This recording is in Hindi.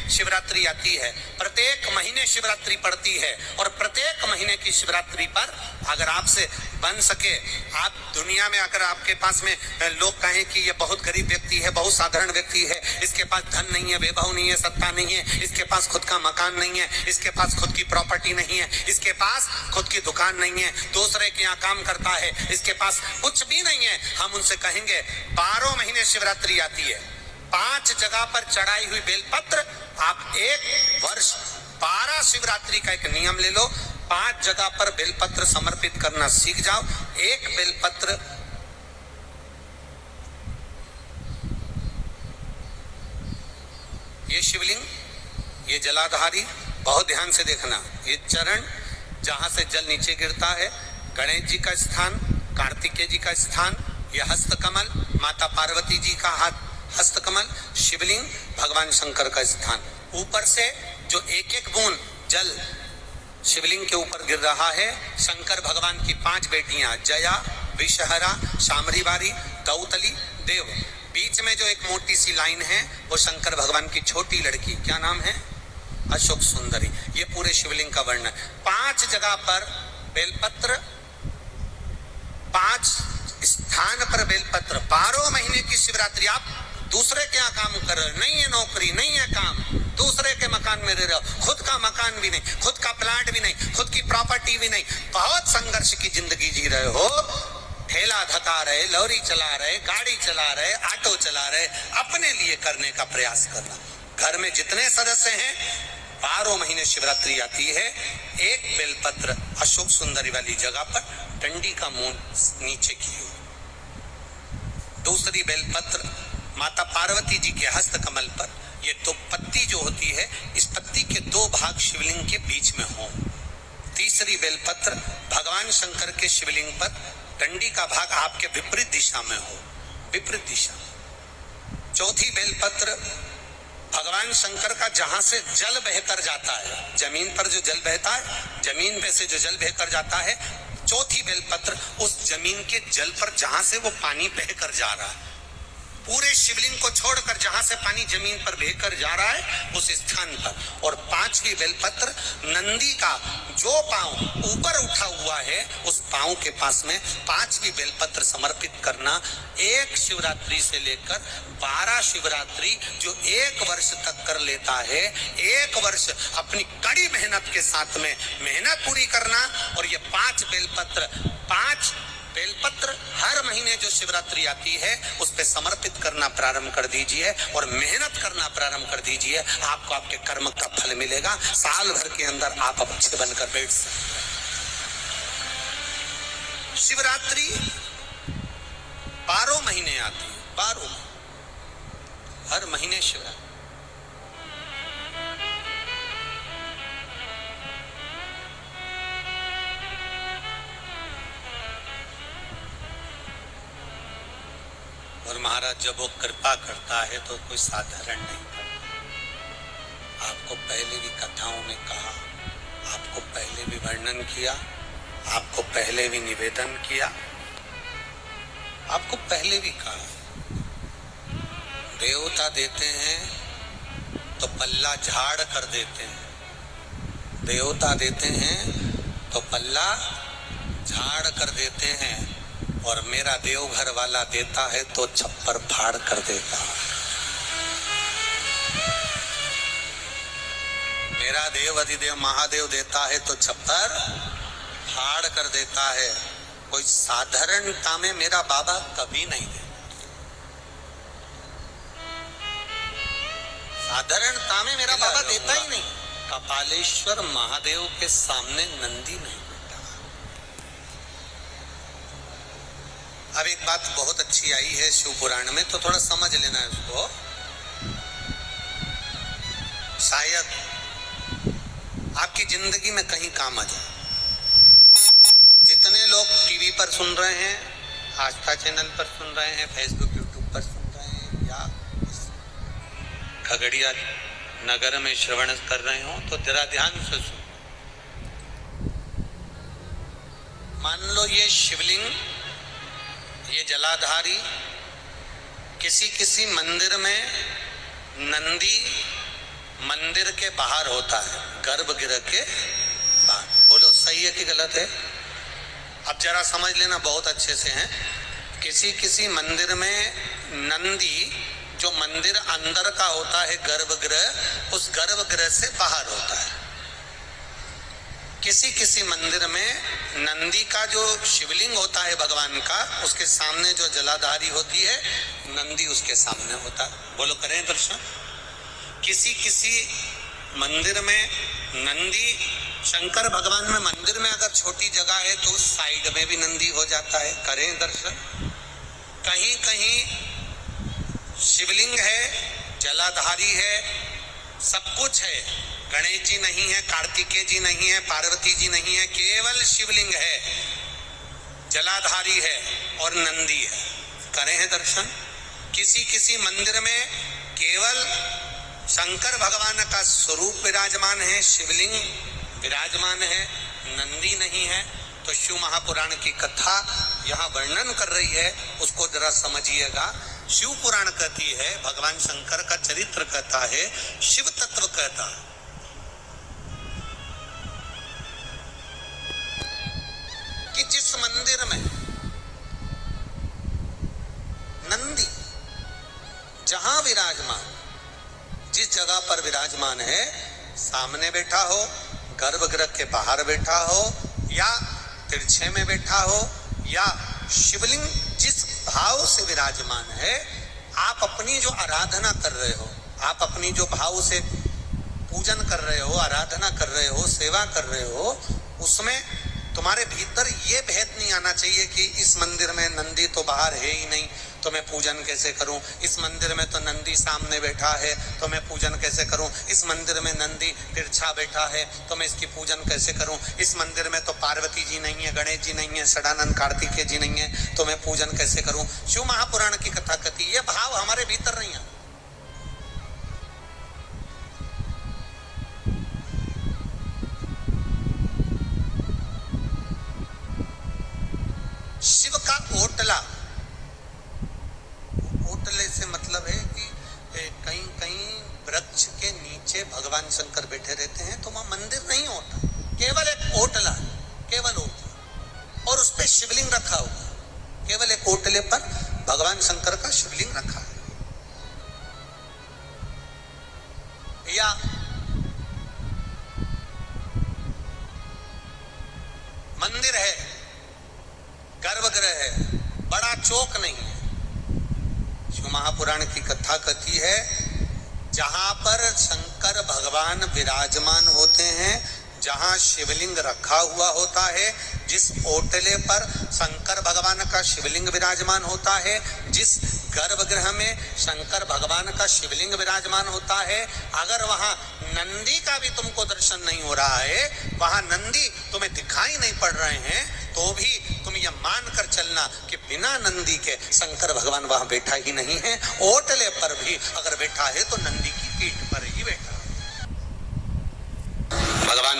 शिवरात्रि आती है, प्रत्येक महीने शिवरात्रि पड़ती है, और प्रत्येक महीने की शिवरात्रि पर अगर आपसे बन सके, आप दुनिया में अगर आपके पास में लोग कहें कि ये बहुत गरीब व्यक्ति है, बहुत साधारण व्यक्ति है, इसके पास धन नहीं है, वैभव नहीं है, सत्ता नहीं है, इसके पास खुद का मकान नहीं है, इसके पास खुद की प्रॉपर्टी नहीं है, इसके पास खुद की दुकान नहीं है, दूसरे के यहाँ काम करता है, इसके पास कुछ भी नहीं है, हम उनसे कहेंगे 12 महीने शिवरात्रि आती है, 5 जगह पर चढ़ाई हुई बेलपत्र, आप एक वर्ष 12 शिवरात्रि का एक नियम ले लो, 5 जगह पर बेलपत्र समर्पित करना सीख जाओ। एक बेलपत्र ये शिवलिंग, ये जलाधारी, बहुत ध्यान से देखना, ये चरण जहां से जल नीचे गिरता है, गणेश जी का स्थान, कार्तिकेय जी का स्थान, ये हस्तकमल माता पार्वती जी का हाथ हस्तकमल, शिवलिंग भगवान शंकर का स्थान। ऊपर से जो एक एक बूंद जल शिवलिंग के ऊपर गिर रहा है, शंकर भगवान की 5 बेटियां जया, विषहरा, शामरीवारी, दौतली, देव, बीच में जो एक मोटी सी लाइन है वो शंकर भगवान की छोटी लड़की, क्या नाम है, अशोक सुंदरी। ये पूरे शिवलिंग का वर्णन। 5 जगह पर बेलपत्र, 5 स्थान पर बेलपत्र, 12 महीने की शिवरात्रि। आप दूसरे के यहाँ काम कर रहे हो, नहीं है नौकरी, नहीं है काम, दूसरे के मकान में रह रहे हो, खुद का मकान भी नहीं, खुद का प्लाट भी नहीं, खुद की प्रॉपर्टी भी नहीं, बहुत संघर्ष की जिंदगी जी रहे हो, ठेला धका रहे, लॉरी चला रहे, गाड़ी चला रहे, ऑटो चला रहे, अपने लिए करने का प्रयास करना। घर में जितने सदस्य हैं, 12 महीने शिवरात्रि आती है, एक बेलपत्र अशोक सुंदरी वाली जगह पर डंडी का मुंह नीचे की ओर, दूसरी बेलपत्र माता पार्वती जी के हस्त कमल पर, ये 2 पत्ती जो होती है, इस पत्ती के 2 भाग शिवलिंग के बीच में हो। तीसरी बेलपत्र भगवान शंकर के शिवलिंग पर डंडी का भाग आपके विपरीत दिशा में हो, विपरीत दिशा। चौथी बेलपत्र भगवान शंकर का जहां से जल बहकर जाता है, जमीन पर जो जल बहता है, जमीन पे से जो जल बहकर जाता है, चौथी बेलपत्र उस जमीन के जल पर जहां से वो पानी बहकर जा रहा है, पूरे शिवलिंग को छोड़कर जहां से पानी जमीन पर बहकर जा रहा है उस स्थान पर। और 5वीं बेलपत्र नंदी का जो पांव ऊपर उठा हुआ है, उस पांव के पास में 5वीं बेलपत्र समर्पित करना। एक शिवरात्रि से लेकर 12 शिवरात्रि जो 1 वर्ष तक कर लेता है, 1 वर्ष अपनी कड़ी मेहनत के साथ में मेहनत पूरी करना। और ये 5 बेलपत्र हर महीने जो शिवरात्रि आती है उस पे समर्पित करना प्रारंभ कर दीजिए और मेहनत करना प्रारंभ कर दीजिए। आपको आपके कर्म का फल मिलेगा। साल भर के अंदर आप अच्छे बनकर बैठ सकते हैं। शिवरात्रि 12 महीने आती है, 12 हर महीने शिवरात्रि। और महाराज जब वो कृपा करता है तो कोई साधारण नहीं करता। आपको पहले भी कथाओं में कहा, आपको पहले भी वर्णन किया, आपको पहले भी निवेदन किया, आपको पहले भी कहा, देवता देते हैं तो पल्ला झाड़ कर देते हैं, देवता देते हैं तो पल्ला झाड़ कर देते हैं, और मेरा देवघर वाला देता है तो छप्पर फाड़ कर देता है। मेरा देव अधिदेव महादेव देता है तो छप्पर फाड़ कर देता है। कोई साधारणता में मेरा बाबा कभी नहीं देता, साधारणता में मेरा बाबा देता ही नहीं। कपालेश्वर महादेव के सामने नंदी नहीं। अब एक बात बहुत अच्छी आई है शिव पुराण में, तो थोड़ा समझ लेना है उसको। शायद आपकी जिंदगी में कहीं काम आ जाए। जितने लोग टीवी पर सुन रहे हैं, आस्था चैनल पर सुन रहे हैं, फेसबुक यूट्यूब पर सुन रहे हैं, या खगड़िया नगर में श्रवण कर रहे हो, तो जरा ध्यान से सुन। मान लो ये शिवलिंग, ये जलाधारी किसी किसी मंदिर में नंदी, मंदिर के बाहर होता है, गर्भगृह के बाहर। बोलो सही है कि गलत है? अब जरा समझ लेना बहुत अच्छे से हैं। किसी किसी मंदिर में नंदी, जो मंदिर अंदर का होता है गर्भगृह, उस गर्भगृह से बाहर होता है। किसी किसी मंदिर में नंदी का जो शिवलिंग होता है भगवान का, उसके सामने जो जलाधारी होती है, नंदी उसके सामने होता है। बोलो करें दर्शन। किसी किसी मंदिर में नंदी, शंकर भगवान में मंदिर में अगर छोटी जगह है तो उस साइड में भी नंदी हो जाता है। करें दर्शन। कहीं कहीं शिवलिंग है, जलाधारी है, सब कुछ है, गणेश जी नहीं है, कार्तिकेय जी नहीं है, पार्वती जी नहीं है, केवल शिवलिंग है, जलाधारी है और नंदी है। करें हैं दर्शन। किसी किसी मंदिर में केवल शंकर भगवान का स्वरूप विराजमान है, शिवलिंग विराजमान है, नंदी नहीं है। तो शिव महापुराण की कथा यहाँ वर्णन कर रही है, उसको जरा समझिएगा। शिव पुराण कहती है, भगवान शंकर का चरित्र कहता है, शिव तत्व कहता है कि जिस मंदिर में नंदी जहां विराजमान, जिस जगह पर विराजमान है, सामने बैठा हो, गर्भगृह के बाहर बैठा हो, या तिरछे में बैठा हो, या शिवलिंग जिस भाव से विराजमान है, आप अपनी जो आराधना कर रहे हो, आप अपनी जो भाव से पूजन कर रहे हो, आराधना कर रहे हो, सेवा कर रहे हो, उसमें तुम्हारे भीतर ये भेद नहीं आना चाहिए कि इस मंदिर में नंदी तो बाहर है ही नहीं, तो मैं पूजन कैसे करूं। इस मंदिर में तो नंदी सामने बैठा है, तो मैं पूजन कैसे करूं। इस मंदिर में नंदी तिरछा बैठा है, तो मैं इसकी पूजन कैसे करूं। इस मंदिर में तो पार्वती जी नहीं है, गणेश जी नहीं है, षडानंद कार्तिकेय जी नहीं है, तो मैं पूजन कैसे करूं। शिव महापुराण की कथा कहती, ये भाव हमारे भीतर नहीं है। शिव का ओटला, ओटले से मतलब है कि कहीं कहीं वृक्ष के नीचे भगवान शंकर बैठे रहते हैं, तो वहां मंदिर नहीं होता, केवल एक ओटला, केवल ओटला, और उस पे शिवलिंग रखा हुआ। केवल एक ओटले पर भगवान शंकर का शिवलिंग रखा है। या मंदिर है, गर्भगृह है, बड़ा चौक नहीं है। शिव महापुराण की कथा कहती है, जहां पर शंकर भगवान विराजमान होते हैं, जहां शिवलिंग रखा हुआ होता है, जिस ओटले पर शंकर भगवान का शिवलिंग विराजमान होता है, जिस गर्भगृह में शंकर भगवान का शिवलिंग विराजमान होता है, अगर वहां नंदी का भी तुमको दर्शन नहीं हो रहा है, वहां नंदी तुम्हें दिखाई नहीं पड़ रहे हैं, तो भी तुम यह मान कर चलना कि बिना नंदी के शंकर भगवान वहां बैठा ही नहीं है। ओटले पर भी अगर बैठा है तो नंदी की पीठ पर ही बैठा है भगवान।